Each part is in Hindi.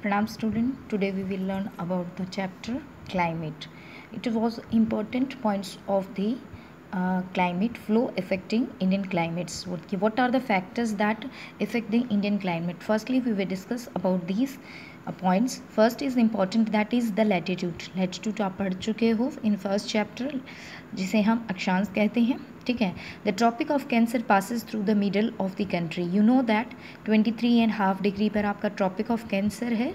Pranam student, today we will learn about the chapter climate. It was important points of the climate flow affecting Indian climates. What are the factors that affect the Indian climate? Firstly, we will discuss about these points. First is important, that is the latitude. Latitude आप पढ़ चुके हो in first chapter, जिसे हम अक्षांश कहते हैं. ठीक है. The tropic of cancer passes through the middle of the country. You know that 23.5 degree पर आपका ट्रॉपिक ऑफ कैंसर है.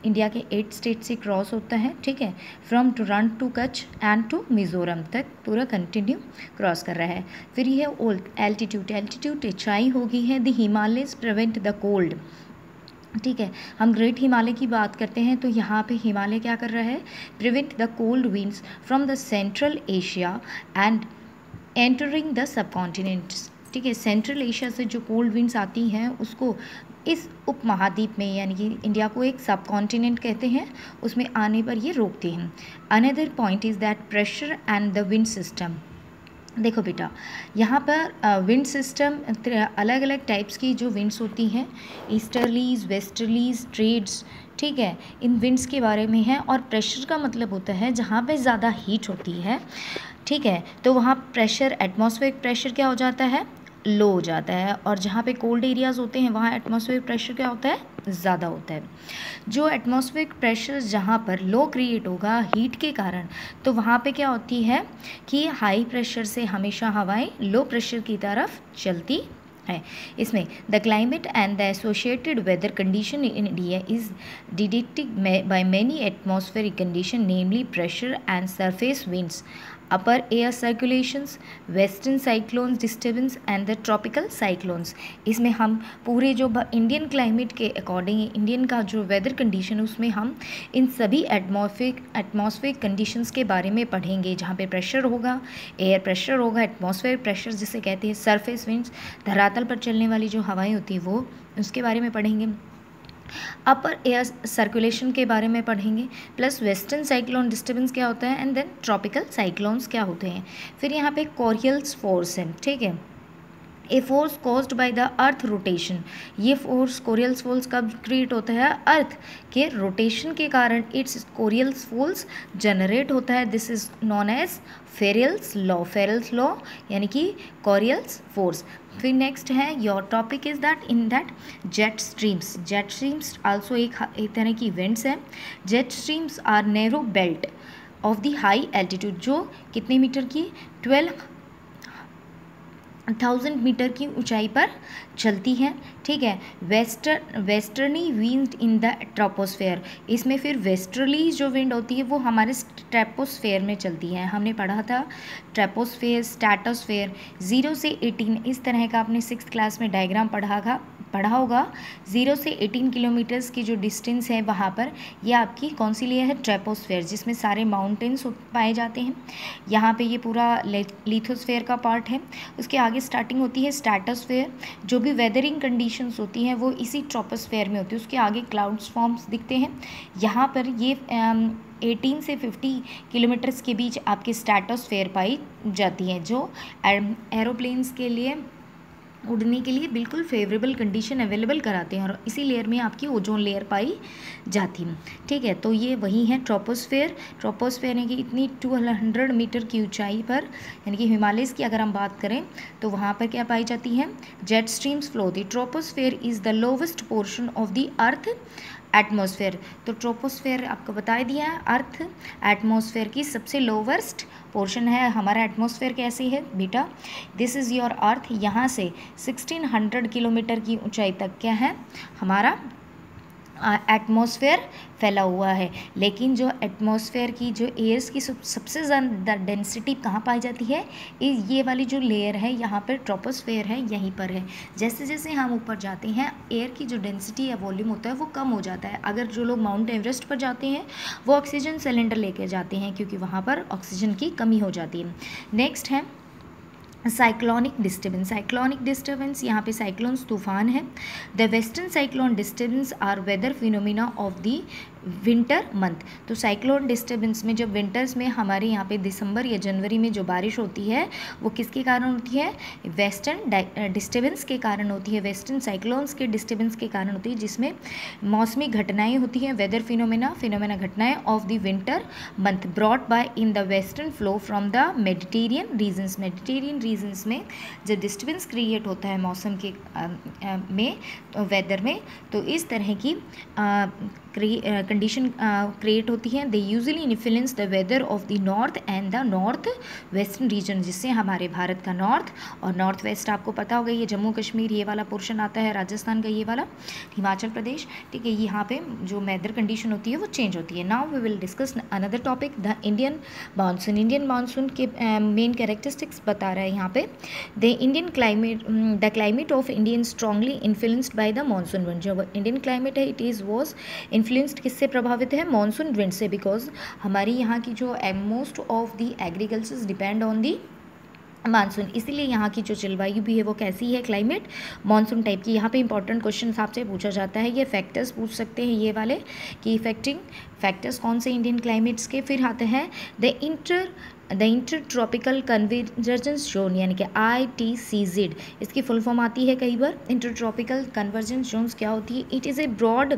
इंडिया के 8 स्टेट से क्रॉस होता है. ठीक है. From Toronto to Kutch and to Mizoram तक पूरा कंटिन्यू क्रॉस कर रहा है. फिर ये ओल्ड एल्टीट्यूड. एल्टीट्यूड ऊंचाई होगी है. The Himalayas prevent the cold. ठीक है. हम ग्रेट हिमालय की बात करते हैं तो यहाँ पे हिमालय क्या कर रहा है? Prevent the cold winds from the central Asia and entering the sub continents. ठीक है. सेंट्रल एशिया से जो कोल्ड विंड्स आती हैं उसको इस उपमहाद्वीप में, यानी कि इंडिया को एक सब कॉन्टिनेंट कहते हैं, उसमें आने पर ये रोकते हैं. Another point is that pressure and the wind system. देखो बेटा, यहाँ पर विंड सिस्टम अलग अलग टाइप्स की जो विंड्स होती हैं, ईस्टर्लीज, वेस्टर्लीज, ट्रेड्स. ठीक है. इन विंड्स के बारे में है. और प्रेशर का मतलब होता है जहाँ पे ज़्यादा हीट होती है. ठीक है. तो वहाँ प्रेशर, एटमॉस्फेरिक प्रेशर क्या हो जाता है? लो हो जाता है. और जहाँ पे कोल्ड एरियाज़ होते हैं वहाँ एटमॉस्फेरिक प्रेशर क्या होता है? ज़्यादा होता है. जो एटमॉस्फेरिक प्रेशर जहाँ पर लो क्रिएट होगा हीट के कारण, तो वहाँ पे क्या होती है कि हाई प्रेशर से हमेशा हवाएं लो प्रेशर की तरफ चलती है. इसमें the climate and the associated weather condition in India is detected by many atmospheric condition, namely pressure and surface winds, upper air circulations, western cyclones disturbance and the tropical cyclones. इसमें हम पूरे जो इंडियन क्लाइमेट के अकॉर्डिंग इंडियन का जो वेदर कंडीशन, उसमें हम इन सभी एटमॉस्फेरिक कंडीशंस के बारे में पढ़ेंगे. जहाँ पे प्रेशर होगा, एयर प्रेशर होगा, एटमॉस्फेरिक प्रेशर जिसे कहते हैं, सरफेस विंड्स, धरातल पर चलने वाली जो हवाएं होती हैं वो, उसके बारे में पढ़ेंगे. अपर एयर सर्कुलेशन के बारे में पढ़ेंगे. प्लस वेस्टर्न साइक्लोन डिस्टर्बेंस क्या होता है, एंड देन ट्रॉपिकल साइक्लोन्स क्या होते हैं. फिर यहाँ पे कोरियल्स फोर्स है. ठीक है. A force caused by the earth rotation. ये फोर्स, कोरियल्स फोर्स कब क्रिएट होता है? अर्थ के रोटेशन के कारण इट्स कोरियल्स फोर्स जनरेट होता है. This is known as Ferrel's law. Ferrel's law यानी कि कोरियल्स फोर्स. फिर नेक्स्ट है your topic is that in that jet streams. Jet streams also एक तरह की इवेंट्स हैं. Jet streams are narrow belt of the high altitude, जो कितने मीटर की? 12,000 मीटर की ऊंचाई पर चलती है. ठीक है. वेस्टर्नी विंड इन द ट्रोपोस्फेयर. इसमें फिर वेस्टर्ली जो विंड होती है वो हमारे ट्रोपोस्फेयर में चलती है. हमने पढ़ा था ट्रोपोस्फेयर, स्ट्रेटोस्फेयर. 0 से 18 इस तरह का आपने 6th क्लास में डायग्राम पढ़ा होगा. 0 से 18 किलोमीटर्स की जो डिस्टेंस है वहाँ पर ये आपकी कौन सी लेयर है? ट्रोपोस्फेयर, जिसमें सारे माउंटेन्स पाए जाते हैं. यहाँ पे ये पूरा लिथोस्फेयर का पार्ट है. उसके आगे स्टार्टिंग होती है स्ट्रेटोस्फेयर. जो भी वेदरिंग कंडीशंस होती हैं वो इसी ट्रोपोस्फेयर में होती है. उसके आगे क्लाउड्स फॉर्म्स दिखते हैं. यहाँ पर ये 18 से 50 किलोमीटर्स के बीच आपके स्ट्रेटोस्फेयर पाई जाती हैं, जो एरोप्लेन्स के लिए उड़ने के लिए बिल्कुल फेवरेबल कंडीशन अवेलेबल कराते हैं. और इसी लेयर में आपकी ओजोन लेयर पाई जाती है. ठीक है. तो ये वही है ट्रोपोस्फेयर. ट्रोपोस्फेयर यानी कि इतनी 200 मीटर की ऊंचाई पर, यानी कि हिमालयस की अगर हम बात करें तो वहाँ पर क्या पाई जाती है? Jet streams flow. The troposphere is the lowest portion of the earth atmosphere. तो ट्रोपोस्फेयर आपको बता दिया है, अर्थ एटमॉस्फेयर की सबसे लोवेस्ट पोर्शन है. हमारा एटमॉस्फेयर कैसी है बेटा? This is your earth. यहाँ से 1600 किलोमीटर की ऊंचाई तक क्या है? हमारा एटमॉस्फेयर फैला हुआ है. लेकिन जो एटमॉस्फेयर की जो एयर्स की सबसे ज़्यादा डेंसिटी कहाँ पाई जाती है? ये वाली जो लेयर है यहाँ पर ट्रोपोस्फेयर है, यहीं पर है. जैसे जैसे हम ऊपर जाते हैं एयर की जो डेंसिटी या वॉल्यूम होता है वो कम हो जाता है. अगर जो लोग माउंट एवरेस्ट पर जाते हैं वो ऑक्सीजन सिलेंडर लेकर जाते हैं, क्योंकि वहाँ पर ऑक्सीजन की कमी हो जाती है. नेक्स्ट है साइक्लोनिक डिस्टर्बेंस यहाँ पे साइक्लोन्स तूफान है। The western cyclone disturbance are weather phenomena of the winter month. तो साइक्लोन डिस्टर्बेंस में जब विंटर्स में हमारे यहाँ पे दिसंबर या जनवरी में जो बारिश होती है वो किसके कारण होती है, वेस्टर्न डिस्टर्बेंस के कारण होती है, वेस्टर्न साइक्लोन्स के डिस्टर्बेंस के कारण होती है, जिसमें मौसमी घटनाएं होती हैं, वेदर फिनोमेना घटनाएं of the winter month brought by in the western flow from the Mediterranean regions में जब डिस्टर्बेंस क्रिएट होता है मौसम के में तो वेदर में, तो इस तरह की कंडीशन क्रिएट होती हैं। They usually influence the weather of the north and the north western region, जिससे हमारे भारत का नॉर्थ और नॉर्थ वेस्ट आपको पता होगा, ये जम्मू कश्मीर ये वाला पोर्शन आता है, राजस्थान का ये वाला, हिमाचल प्रदेश, ठीक है, यहाँ पे जो वेदर कंडीशन होती है वो चेंज होती है। Now we will discuss another topic, the Indian monsoon के मेन कैरेक्टरिस्टिक्स बता रहा है यहाँ पे। The climate of Indian strongly influenced by the monsoon wind. जो इंडियन क्लाइमेट है इट वॉज इन्फ्लुएंस्ड किससे प्रभावित है, मानसून विंड से, बिकॉज हमारी यहाँ की जो most of the agricultures depend on the monsoon, इसीलिए यहाँ की जो जलवायु भी है वो कैसी है, क्लाइमेट मानसून टाइप की। यहाँ पे इंपॉर्टेंट क्वेश्चन आपसे पूछा जाता है, ये फैक्टर्स पूछ सकते हैं ये वाले कि इफेक्टिंग फैक्टर्स कौन से इंडियन क्लाइमेट्स के। फिर आते हैं the inter tropical convergence zone, यानी कि ITCZ, इसकी फुल फॉर्म आती है कई बार। इंटर ट्रॉपिकल कन्वर्जेंस जोन्स क्या होती है, it is a broad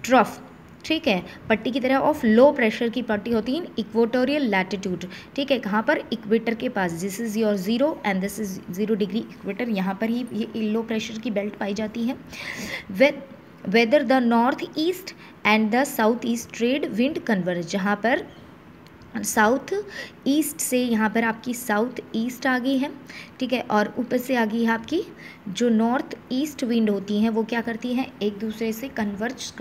trough, ठीक है, पट्टी की तरह ऑफ लो प्रेशर की पट्टी होती है इक्वेटोरियल लैटिट्यूड, ठीक है, कहाँ पर, इक्वेटर के पास। This is your 0 and this is 0 degree equator, यहाँ पर ही ये लो प्रेशर की बेल्ट पाई जाती है। Whether the north east and the south east trade wind converge, जहाँ पर साउथ ईस्ट से यहाँ पर आपकी साउथ ईस्ट आ गई है, ठीक है, और ऊपर से आ गई है आपकी जो नॉर्थ ईस्ट विंड होती हैं वो क्या करती हैं, एक दूसरे से कन्वर्ज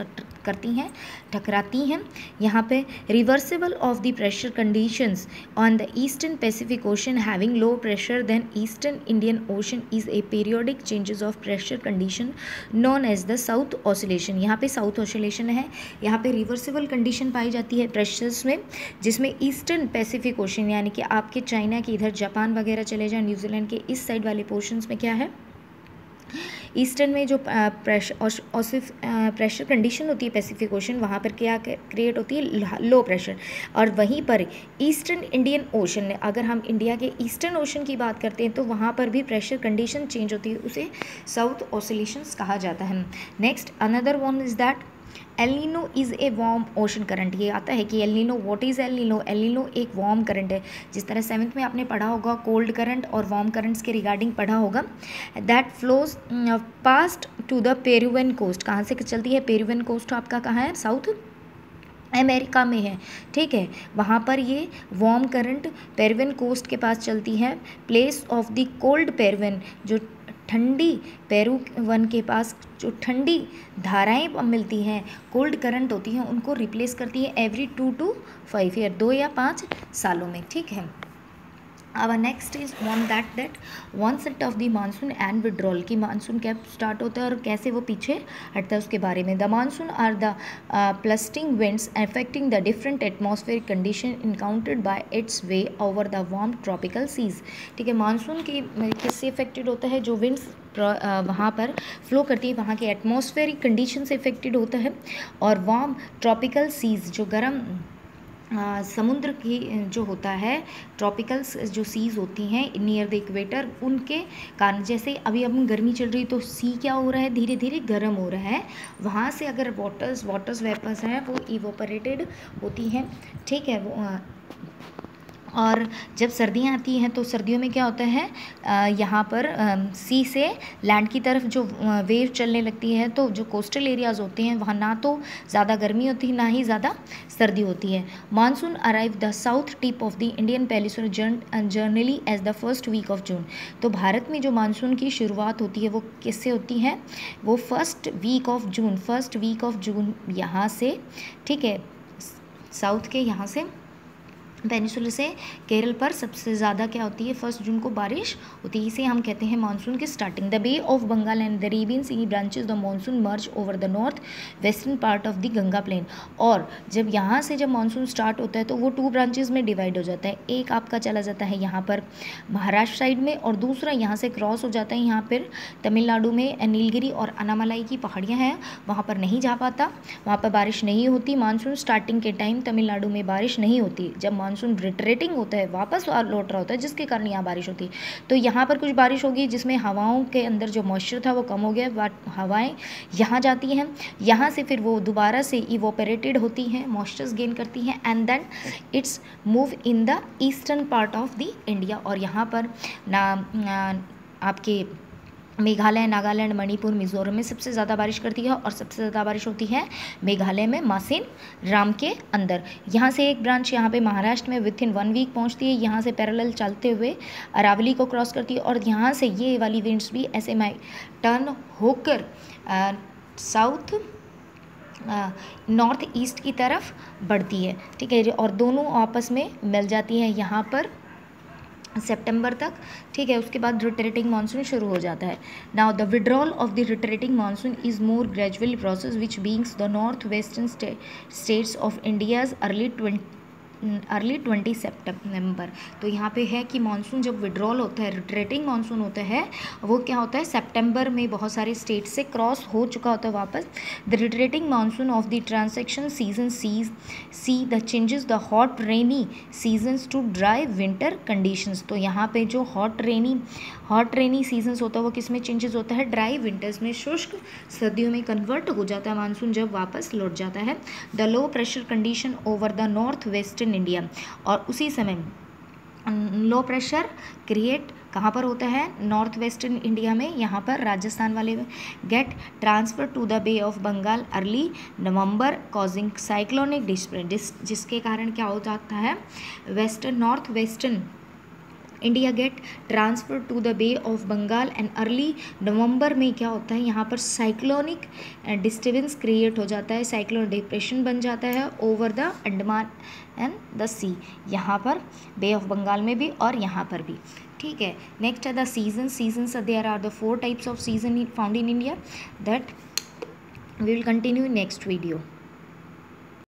करती हैं, टकराती हैं। यहाँ पे reversible of the pressure conditions on the eastern Pacific ocean having low pressure than eastern Indian ocean is a periodic changes of pressure condition known as the south oscillation. यहाँ पे साउथ ऑसिलेशन है, यहाँ पे रिवर्सिबल कंडीशन पाई जाती है प्रेशर्स में, जिसमें ईस्टर्न पैसिफिक ओशन यानी कि आपके चाइना के इधर जापान वगैरह चले जाएं, न्यूजीलैंड के इस साइड वाले पोर्शंस में क्या है, ईस्टर्न में जो प्रेशर कंडीशन होती है पैसिफिक ओशन, वहाँ पर क्या क्रिएट होती है, लो प्रेशर। और वहीं पर ईस्टर्न इंडियन ओशन में, अगर हम इंडिया के ईस्टर्न ओशन की बात करते हैं तो वहाँ पर भी प्रेशर कंडीशन चेंज होती है, उसे साउथ ऑसिलेशंस कहा जाता है। Next another one is that El Nino is a warm ocean current. ये आता है कि El Nino, what is El Nino, El Nino एक वार्म करंट है, जिस तरह 7th में आपने पढ़ा होगा कोल्ड करंट और वार्म करंट्स के रिगार्डिंग पढ़ा होगा। That flows past to the Peruvian coast, कहाँ से चलती है, पेरुवियन कोस्ट आपका कहाँ है, साउथ अमेरिका में है, ठीक है, वहाँ पर ये वार्म करंट पेरुवियन कोस्ट के पास चलती है, place of the cold Peruvian, जो ठंडी पेरुवियन के पास जो ठंडी धाराएं मिलती हैं, कोल्ड करंट होती हैं, उनको रिप्लेस करती है एवरी 2 to 5 ईयर, 2 या 5 सालों में, ठीक है। अब next is one that one set of the monsoon and withdrawal, की मानसून कब स्टार्ट होता है और कैसे वो पीछे हटता है उसके बारे में। The monsoon are the pulsating winds affecting the different atmospheric condition encountered by its way over the warm tropical seas, ठीक है, मानसून की किससे इफेक्टेड होता है, जो विंड्स वहाँ पर फ्लो करती है वहाँ के एटमॉस्फेरिक कंडीशन से इफेक्टेड होता है, और वार्म ट्रॉपिकल सीज जो गर्म समुद्र की जो होता है, ट्रॉपिकल जो सीज होती हैं नियर द इक्वेटर, उनके कारण, जैसे अभी हम गर्मी चल रही तो सी क्या हो रहा है, धीरे धीरे गर्म हो रहा है, वहाँ से अगर वाटर्स वेपर्स हैं वो इवोपरेटेड होती हैं, ठीक है, वो और जब सर्दियाँ आती हैं तो सर्दियों में क्या होता है, यहाँ पर सी से लैंड की तरफ जो वेव चलने लगती है, तो जो कोस्टल एरियाज़ होते हैं वहाँ ना तो ज़्यादा गर्मी होती है ना ही ज़्यादा सर्दी होती है। Monsoon arrive the south tip of the Indian peninsula generally as the first week of June. तो भारत में जो मानसून की शुरुआत होती है वो किससे होती है, वो फर्स्ट वीक ऑफ जून यहाँ से, ठीक है, साउथ के यहाँ से पेनिसुला से केरल पर सबसे ज़्यादा क्या होती है, 1 जून को बारिश होती है। इसे हम कहते हैं मानसून की starting. The bay of Bengal and the Arabian sea branches the monsoon merge over the north western part of the Ganga plain. और जब यहाँ से जब मानसून स्टार्ट होता है तो वो 2 ब्रांचेस में डिवाइड हो जाता है। एक आपका चला जाता है यहाँ पर महाराष्ट्र साइड में, और दूसरा यहाँ से क्रॉस हो जाता है यहाँ पर तमिलनाडु में नीलगिरी और अनामलाई की पहाड़ियाँ हैं, वहाँ पर नहीं जा पाता, वहाँ पर बारिश नहीं होती। मानसून स्टार्टिंग के टाइम तमिलनाडु में बारिश नहीं होती। जब मानसून रिट्रेटिंग होता है, वापस लौट रहा होता है, जिसके कारण यहाँ बारिश होती है। तो यहाँ पर कुछ बारिश होगी जिसमें हवाओं के अंदर जो मॉइस्चर था वो कम हो गया, हवाएं यहाँ जाती हैं, यहाँ से फिर वो दोबारा से इवोपरेटेड होती हैं, मॉइस्चर्स गेन करती हैं, and then it's move in the eastern part of the India. और यहाँ पर आपके मेघालय, नागालैंड, मणिपुर, मिजोरम में सबसे ज़्यादा बारिश करती है, और सबसे ज़्यादा बारिश होती है मेघालय में मासिन राम के अंदर। यहाँ से एक ब्रांच यहाँ पे महाराष्ट्र में विद इन 1 वीक पहुँचती है, यहाँ से पैरेलल चलते हुए अरावली को क्रॉस करती है, और यहाँ से ये वाली विंड्स भी ऐसे टर्न होकर साउथ नॉर्थ ईस्ट की तरफ बढ़ती है, ठीक है, और दोनों आपस में मिल जाती है यहाँ पर सितंबर तक, ठीक है। उसके बाद रिट्रेटिंग मानसून शुरू हो जाता है। Now the withdrawal of the retreating monsoon is more gradual process which beings the north western states of India's early 20 सितंबर। तो यहाँ पे है कि मानसून जब विड्रॉल होता है, रिट्रेटिंग मानसून होता है, वो क्या होता है, सितंबर में बहुत सारे स्टेट से क्रॉस हो चुका होता है वापस। The retreating monsoon of the transition season sees the changes the hot rainy seasons to dry winter conditions. तो यहाँ पे जो हॉट रेनी सीजन्स होता है वो किस में चेंजेस होता है, ड्राई विंटर्स में, शुष्क सर्दियों में कन्वर्ट हो जाता है मानसून जब वापस लौट जाता है। The low pressure condition over the north western India, और उसी समय लो प्रेशर क्रिएट कहाँ पर होता है, नॉर्थ वेस्टर्न इंडिया में, यहाँ पर राजस्थान वाले में, get transfer to the bay of Bengal early November causing cyclonic disturbance, जिसके कारण क्या हो जाता है, north western India get transfer to the bay of Bengal and early November में क्या होता है, यहाँ पर साइक्लोनिक डिस्टर्बेंस क्रिएट हो जाता है, साइक्लोन डिप्रेशन बन जाता है over the Andaman and the sea, यहाँ पर बे ऑफ बंगाल में भी और यहाँ पर भी, ठीक है। नेक्स्ट है the seasons there are the 4 types of season found in India that we will continue in next video.